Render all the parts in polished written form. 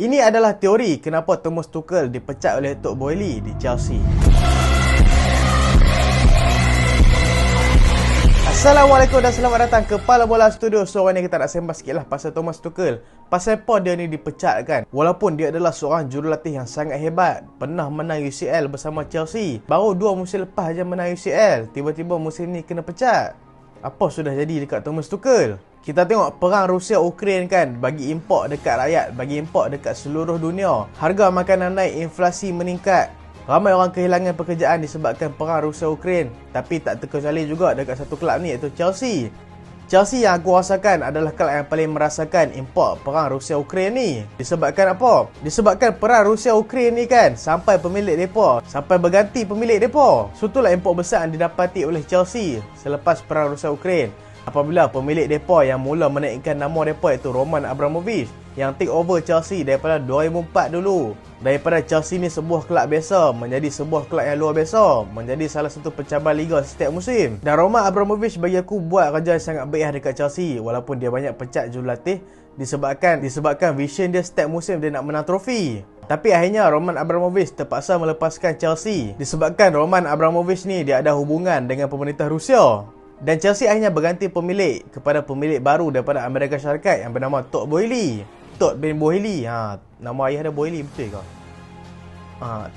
Ini adalah teori kenapa Thomas Tuchel dipecat oleh Todd Boehly di Chelsea. Assalamualaikum dan selamat datang ke Pala Bola Studio. Seorang ni kita nak sembah sikit lah pasal Thomas Tuchel. Pasal apa dia ni dipecat kan? Walaupun dia adalah seorang jurulatih yang sangat hebat, pernah menang UCL bersama Chelsea. Baru 2 musim lepas je menang UCL, tiba-tiba musim ni kena pecat. Apa sudah jadi dekat Thomas Tuchel? Kita tengok perang Rusia-Ukraine kan, bagi import dekat rakyat, bagi import dekat seluruh dunia. Harga makanan naik, inflasi meningkat. Ramai orang kehilangan pekerjaan disebabkan perang Rusia-Ukraine. Tapi tak terkecuali juga dekat satu kelab ni, iaitu Chelsea. Chelsea yang aku rasakan adalah kelab yang paling merasakan import perang Rusia-Ukraine ni. Disebabkan apa? Disebabkan perang Rusia-Ukraine ni kan, sampai pemilik mereka, sampai berganti pemilik mereka. So itulah import besar yang didapati oleh Chelsea selepas perang Rusia-Ukraine. Apabila pemilik mereka yang mula menaikkan nama mereka iaitu Roman Abramovich, yang take over Chelsea daripada 2004 dulu. Daripada Chelsea ni sebuah kelab biasa menjadi sebuah kelab yang luar biasa, menjadi salah satu pencabar liga setiap musim. Dan Roman Abramovich bagi aku buat kerja yang sangat baik dekat Chelsea, walaupun dia banyak pecat jurulatih disebabkan vision dia setiap musim dia nak menang trofi. Tapi akhirnya Roman Abramovich terpaksa melepaskan Chelsea disebabkan Roman Abramovich ni dia ada hubungan dengan pemerintah Rusia. Dan Chelsea akhirnya berganti pemilik kepada pemilik baru daripada Amerika Syarikat yang bernama Todd Boehly. Todd bin Boehly. Nama ayah dia Boehly, betul ke?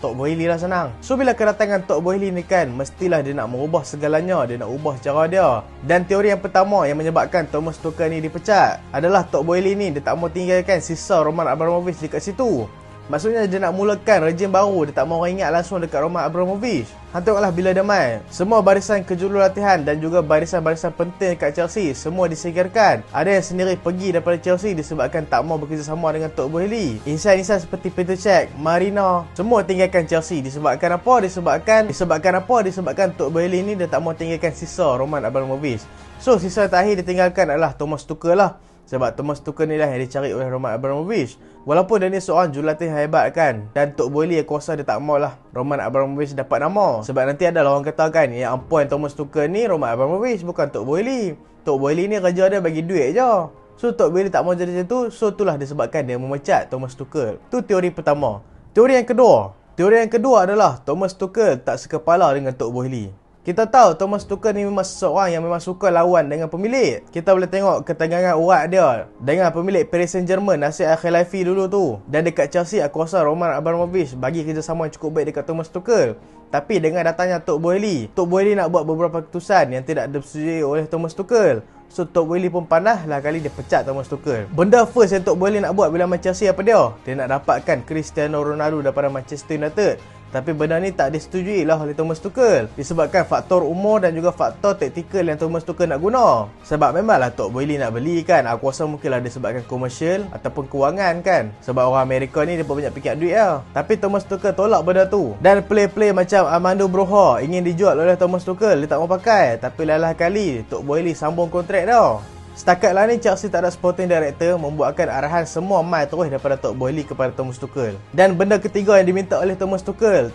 Todd Boehly lah senang. So bila kedatangan Todd Boehly ni kan, mestilah dia nak merubah segalanya, dia nak ubah cara dia. Dan teori yang pertama yang menyebabkan Thomas Tuchel ni dipecat adalah Todd Boehly ni dia tak mau tinggalkan sisa Roman Abramovich dekat situ. Maksudnya dia nak mulakan rejim baru, dia tak mahu ingat langsung dekat Roman Abramovich. Tengoklah bila dia main, semua barisan kejurulatihan dan juga barisan-barisan penting dekat Chelsea semua disingkirkan. Ada yang sendiri pergi daripada Chelsea disebabkan tak mahu bekerjasama dengan Todd Boehly. Insan-insan seperti Peter Cech, Marina, semua tinggalkan Chelsea. Disebabkan apa? Disebabkan Todd Boehly ni dia tak mahu tinggalkan sisa Roman Abramovich. So sisa terakhir ditinggalkan adalah Thomas Tuchel lah. Sebab Thomas Tuchel ni lah yang dicari oleh Roman Abramovich. Walaupun dia ni seorang jurulatih hebat kan, dan Todd Boehly aku rasa dia tak maulah Roman Abramovich dapat nama. Sebab nanti ada orang kata kan, yang appoint Thomas Tuchel ni Roman Abramovich, bukan Todd Boehly. Todd Boehly ni kerja dia bagi duit je. So Todd Boehly tak mau jadi macam tu. So itulah disebabkan dia memecat Thomas Tuchel. Tu teori pertama. Teori yang kedua adalah Thomas Tuchel tak sekepala dengan Todd Boehly. Kita tahu Thomas Tuchel ni memang seorang yang memang suka lawan dengan pemilik. Kita boleh tengok ketegangan urat dia dengan pemilik Paris Saint-Germain, Nasser Al-Khelaifi dulu tu. Dan dekat Chelsea aku rasa Roman Abramovich bagi kerjasama yang cukup baik dekat Thomas Tuchel. Tapi dengan datangnya Todd Boehly nak buat beberapa keputusan yang tidak disetujui oleh Thomas Tuchel. So Todd Boehly pun panas lah kali dia pecat Thomas Tuchel. Benda first yang Todd Boehly nak buat bila main Chelsea apa dia? Dia nak dapatkan Cristiano Ronaldo daripada Manchester United. Tapi benda ni tak disetujui lah oleh Thomas Tuchel disebabkan faktor umur dan juga faktor taktikal yang Thomas Tuchel nak guna. Sebab memanglah Todd Boehly nak beli kan, aku rasa mungkinlah disebabkan komersial ataupun kewangan kan. Sebab orang Amerika ni dia pun banyak fikir duit lah. Tapi Thomas Tuchel tolak benda tu. Dan play-play macam Armando Broja ingin dijual oleh Thomas Tuchel, dia tak mau pakai. Tapi lalah kali Todd Boehly sambung kontrak dah. Setakatlah ni Chelsea tak ada sporting director membuatkan arahan semua mai terus daripada Todd Boehly kepada Thomas Tuchel. Dan benda ketiga yang diminta oleh Thomas Tuchel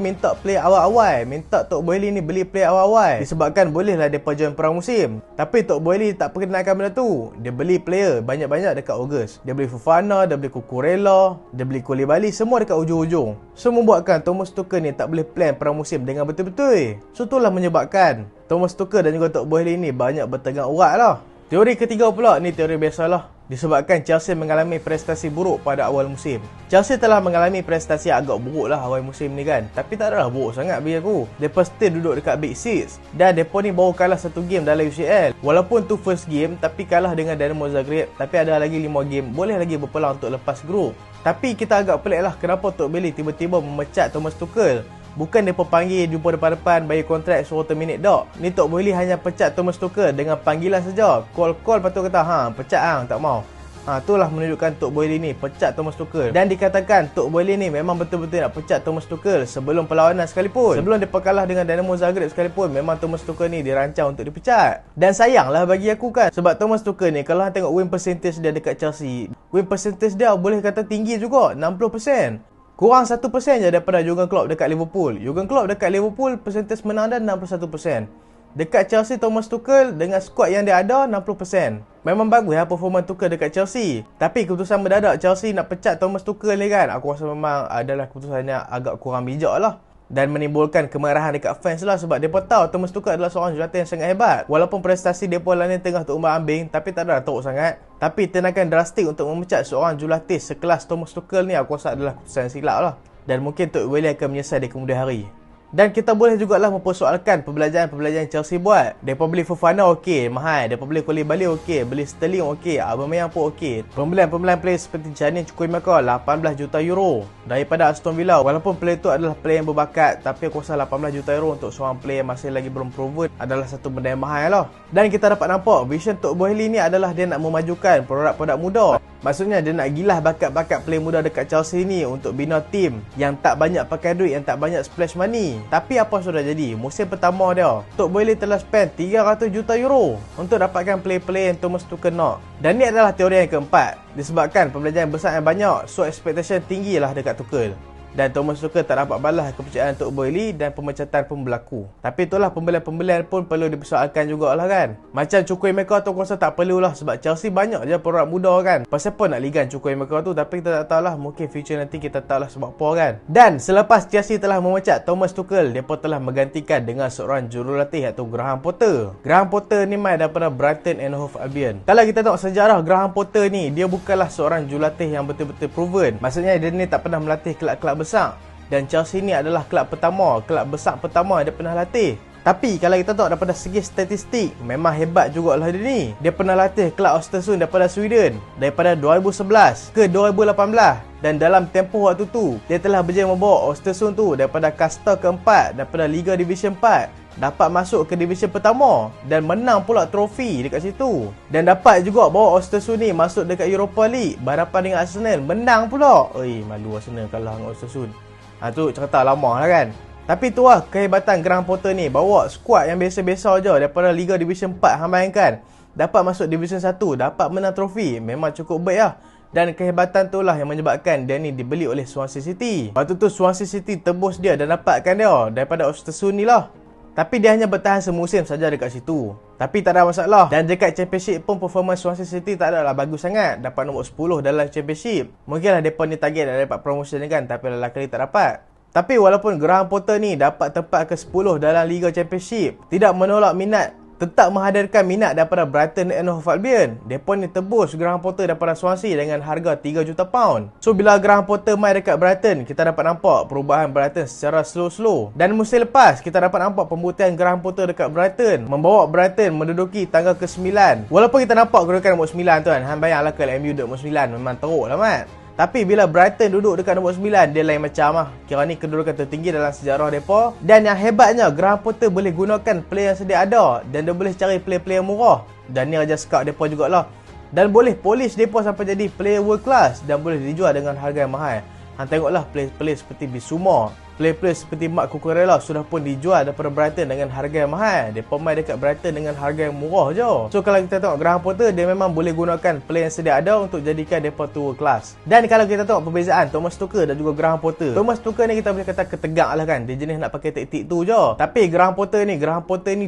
minta play awal-awal, minta Todd Boehly ni beli play awal-awal disebabkan bolehlah depa join perang musim. Tapi Todd Boehly tak perkenalkan benda tu. Dia beli player banyak-banyak dekat Oguz. Dia beli Fofana, dia beli Cucurella, dia beli Koulibaly, semua dekat ujung-ujung. So membuatkan Thomas Tuchel ni tak boleh plan perang musim dengan betul-betul. So itulah menyebabkan Thomas Tuchel dan juga Todd Boehly ni banyak bertegang urat lah. Teori ketiga pula, ni teori biasalah. Disebabkan Chelsea mengalami prestasi buruk pada awal musim. Chelsea telah mengalami prestasi agak buruk lah awal musim ni kan. Tapi tak adalah buruk sangat bagi aku. Mereka still duduk dekat Big Six. Dan mereka ni baru kalah satu game dalam UCL. Walaupun tu first game, tapi kalah dengan Dinamo Zagreb. Tapi ada lagi 5 game, boleh lagi berpeluang untuk lepas grup. Tapi kita agak pelik lah kenapa Todd Boehly tiba-tiba memecat Thomas Tuchel. Bukan dia panggil jumpa depan-depan, bagi kontrak suruh terminate dok. Ni Todd Boehly hanya pecat Thomas Tuchel dengan panggilan saja. Call patut kata, pecat tak mau. Itulah menunjukkan Todd Boehly ni pecat Thomas Tuchel. Dan dikatakan Todd Boehly ni memang betul-betul nak pecat Thomas Tuchel sebelum perlawanan sekalipun. Sebelum dia kalah dengan Dinamo Zagreb sekalipun, memang Thomas Tuchel ni dirancang untuk dipecat. Dan sayanglah bagi aku kan, sebab Thomas Tuchel ni kalau tengok win percentage dia dekat Chelsea, win percentage dia boleh kata tinggi juga, 60%. Kurang 1% je daripada Jurgen Klopp dekat Liverpool. Jurgen Klopp dekat Liverpool percentage menang dia 61%. Dekat Chelsea, Thomas Tuchel dengan skuad yang dia ada 60%. Memang bagus ya performa Tuchel dekat Chelsea. Tapi keputusan mendadak Chelsea nak pecat Thomas Tuchel ni kan, aku rasa memang adalah keputusan yang agak kurang bijak lah. Dan menimbulkan kemarahan dekat fans lah, sebab mereka tahu Thomas Tuchel adalah seorang jurulatih yang sangat hebat. Walaupun prestasi mereka lah ni tengah terumbang-ambing, tapi tak adalah teruk sangat. Tapi tindakan drastik untuk memecat seorang jurulatih sekelas Thomas Tuchel ni, aku rasa adalah keputusan yang silap lah. Dan mungkin Todd Boehly akan menyesal di kemudian hari. Dan kita boleh jugalah mempersoalkan pembelajaran Chelsea buat. Mereka beli Fofana okey, mahal. Mereka beli Koulibaly okey, beli Sterling okey, Aubameyang pun okey. Pembelian player seperti Gianni Chukwuemeka 18 juta euro daripada Aston Villa. Walaupun player tu adalah player yang berbakat, tapi aku rasa 18 juta euro untuk seorang player yang masih lagi belum proven adalah satu benda yang mahal lah. Dan kita dapat nampak vision Todd Boehly ni adalah dia nak memajukan produk-produk muda. Maksudnya dia nak gilah bakat-bakat player muda dekat Chelsea ni untuk bina tim yang tak banyak pakai duit, yang tak banyak splash money. Tapi apa sudah jadi? Musim pertama dia, Todd Boehly telah spend 300 juta euro untuk dapatkan player-player yang Thomas Tuchel nak. Dan ni adalah teori yang keempat. Disebabkan pembelajaran besar yang banyak, so expectation tinggi lah dekat Tuchel. Dan Thomas Tuchel tak dapat balas kepercayaan Todd Boehly dan pemecatan pun berlaku. Tapi itulah pembelian-pembelian pun perlu dipersoalkan jugalah kan. Macam Chukwuemeka tu aku rasa tak perlulah, sebab Chelsea banyak je produk muda kan. Pasal apa nak ligan Chukwuemeka tu, tapi kita tak tahulah, mungkin future nanti kita tahulah sebab apa kan. Dan selepas Chelsea telah memecat Thomas Tuchel, mereka telah menggantikan dengan seorang jurulatih iaitu Graham Potter. Graham Potter ni main daripada Brighton and Hove Albion. Kalau kita tengok sejarah Graham Potter ni, dia bukanlah seorang jurulatih yang betul-betul proven. Maksudnya dia ni tak pernah melatih kelab-kelab besar. Dan Chelsea ni adalah kelab pertama, kelab besar pertama dia pernah latih. Tapi kalau kita tengok daripada segi statistik, memang hebat jugalah dia ni. Dia pernah latih kelab Östersund daripada Sweden daripada 2011 ke 2018. Dan dalam tempoh waktu tu, dia telah berjaya membawa Östersund tu daripada kasta keempat, daripada Liga Division 4, dapat masuk ke Division pertama dan menang pula trofi dekat situ. Dan dapat juga bawa Östersund ni masuk dekat Europa League berhadapan dengan Arsenal, menang pula. Oi, malu Arsenal kalah dengan Östersund. Tu cerita lama lah kan. Tapi tu lah kehebatan Graham Potter ni, bawa skuad yang biasa-biasa je daripada Liga Division 4, hang bayangkan, dapat masuk Division 1, dapat menang trofi, memang cukup baik lah. Dan kehebatan tu lah yang menyebabkan dia ni dibeli oleh Swansea City. Waktu tu Swansea City tebus dia dan dapatkan dia daripada Östersund ni lah. Tapi dia hanya bertahan semusim saja dekat situ. Tapi tak ada masalah. Dan dekat Championship pun performance Swansea City tak adalah bagus sangat. Dapat nombor 10 dalam Championship. Mungkinlah mereka ni target nak dapat promotion ni kan, tapi lelaki tak dapat. Tapi walaupun Graham Potter ni dapat tempat ke-10 dalam Liga Championship, tidak menolak minat, tetap menghadirkan minat daripada Brighton and Hove Albion. Mereka ni tebus Graham Potter daripada Swansea dengan harga 3 juta pound. So bila Graham Potter main dekat Brighton, kita dapat nampak perubahan Brighton secara slow-slow. Dan musim lepas, kita dapat nampak pembuktian Graham Potter dekat Brighton, membawa Brighton menduduki tangga ke-9. Walaupun kita nampak kedudukan nombor 9 tu kan, hang bayanglah kalau MU duduk nombor 9, memang teruk lah mat. Tapi bila Brighton duduk dekat nombor 9, dia lain macam lah. Kira ni kedudukan tertinggi dalam sejarah mereka. Dan yang hebatnya, Graham Potter boleh gunakan player yang sedia ada. Dan dia boleh cari player-player murah. Dan ni raja scout mereka jugalah. Dan boleh polish mereka sampai jadi player world class. Dan boleh dijual dengan harga yang mahal. Hang tengoklah player-player seperti Bissouma, player-player seperti Marc Cucurella sudah pun dijual daripada Brighton dengan harga yang mahal. Dia pemain dekat Brighton dengan harga yang murah je. So kalau kita tengok Graham Potter, dia memang boleh gunakan player yang sedia ada untuk jadikan mereka tu world class. Dan kalau kita tengok perbezaan Thomas Tuchel dan juga Graham Potter, Thomas Tuchel ni kita boleh kata ketegak lah kan. Dia jenis nak pakai taktik tu je. Tapi Graham Potter ni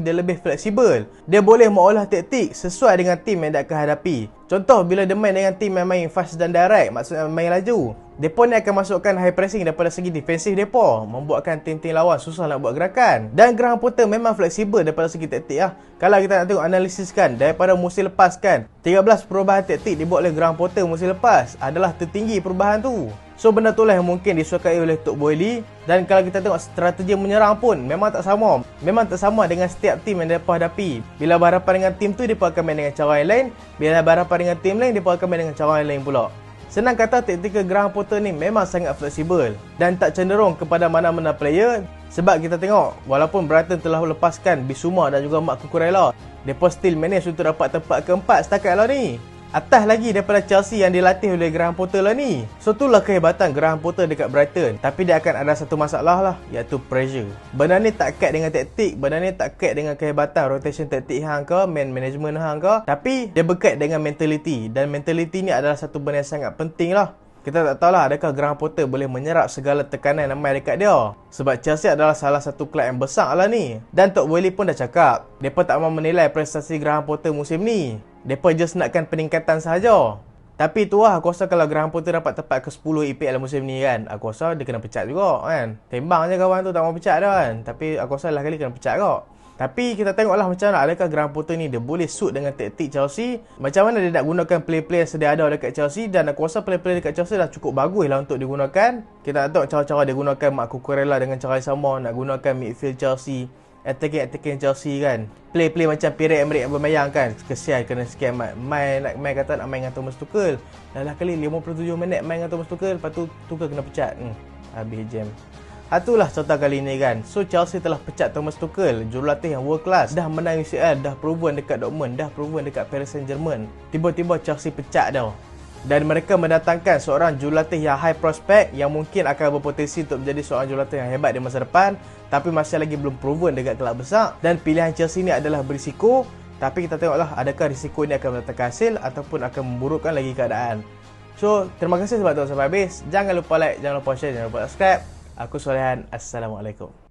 dia lebih fleksibel. Dia boleh mengolah taktik sesuai dengan tim yang dia akan hadapi. Contoh bila dia main dengan tim yang main fast dan direct, maksudnya main laju, mereka ni akan masukkan high pressing daripada segi defensif mereka, membuatkan tim-tim lawan susah nak buat gerakan. Dan Graham Potter memang fleksibel daripada segi taktik lah. Kalau kita nak tengok analisiskan daripada musim lepas kan, 13 perubahan taktik dibuat oleh Graham Potter musim lepas adalah tertinggi perubahan tu. So benda tu lah yang mungkin disukai oleh Todd Boehly. Dan kalau kita tengok strategi menyerang pun memang tak sama. Memang tak sama dengan setiap tim yang mereka hadapi. Bila berhadapan dengan tim tu, mereka akan main dengan cara yang lain. Bila berhadapan dengan tim lain, mereka akan main dengan cara yang lain pula. Senang kata, taktikal Graham Potter ni memang sangat fleksibel dan tak cenderung kepada mana-mana player. Sebab kita tengok, walaupun Brighton telah melepaskan Bissouma dan juga Marc Cucurella, mereka still manage untuk dapat tempat keempat setakat lah ni. Atas lagi daripada Chelsea yang dilatih oleh Graham Potter lah ni. So itulah kehebatan Graham Potter dekat Brighton. Tapi dia akan ada satu masalah lah, iaitu pressure. Benda ni tak kait dengan taktik, benda ni tak kait dengan kehebatan rotation taktik hang ke, man management hang ke. Tapi dia berkait dengan mentality. Dan mentality ni adalah satu benda yang sangat penting lah. Kita tak tahulah adakah Graham Potter boleh menyerap segala tekanan yang main dekat dia. Sebab Chelsea adalah salah satu kelab yang besar lah ni. Dan Tok Boehly pun dah cakap, mereka tak mahu menilai prestasi Graham Potter musim ni. Mereka just nakkan peningkatan sahaja. Tapi tu lah, aku rasa kalau Graham Potter dapat tempat ke-10 EPL musim ni kan, aku rasa dia kena pecat juga kan. Tembang je kawan tu tak mahu pecat dah kan. Tapi aku rasa lah kali kena pecat juga. Tapi kita tengoklah macam mana, adakah Graham Potter ni dia boleh suit dengan taktik Chelsea. Macam mana dia nak gunakan player-player yang sedia ada dekat Chelsea. Dan aku rasa player-player dekat Chelsea dah cukup bagus lah untuk digunakan. Kita nak tengok cara-cara dia gunakan Marc Cucurella dengan cara yang sama. Nak gunakan midfield Chelsea, attacking Chelsea kan. Play macam Pierre-Emerick Aubameyang kan. Kesian kena scam main kata nak main dengan Thomas Tuchel. Dah kali 57 minit main dengan Thomas Tuchel. Lepas tu Tuchel kena pecat. Habis jam. Itulah contoh kali ni kan. So Chelsea telah pecat Thomas Tuchel, jurulatih yang world class, dah menang UCL, dah proven dekat Dortmund, dah proven dekat Paris Saint-Germain. Tiba-tiba Chelsea pecat dah. Dan mereka mendatangkan seorang jurulatih yang high prospect, yang mungkin akan berpotensi untuk menjadi seorang jurulatih yang hebat di masa depan, tapi masih lagi belum proven dekat kelab besar. Dan pilihan Chelsea ni adalah berisiko, tapi kita tengoklah adakah risiko ini akan mendatangkan hasil ataupun akan memburukkan lagi keadaan. So terima kasih sebab tonton sampai habis. Jangan lupa like, jangan lupa share, jangan lupa subscribe. Aku Solehan. Assalamualaikum.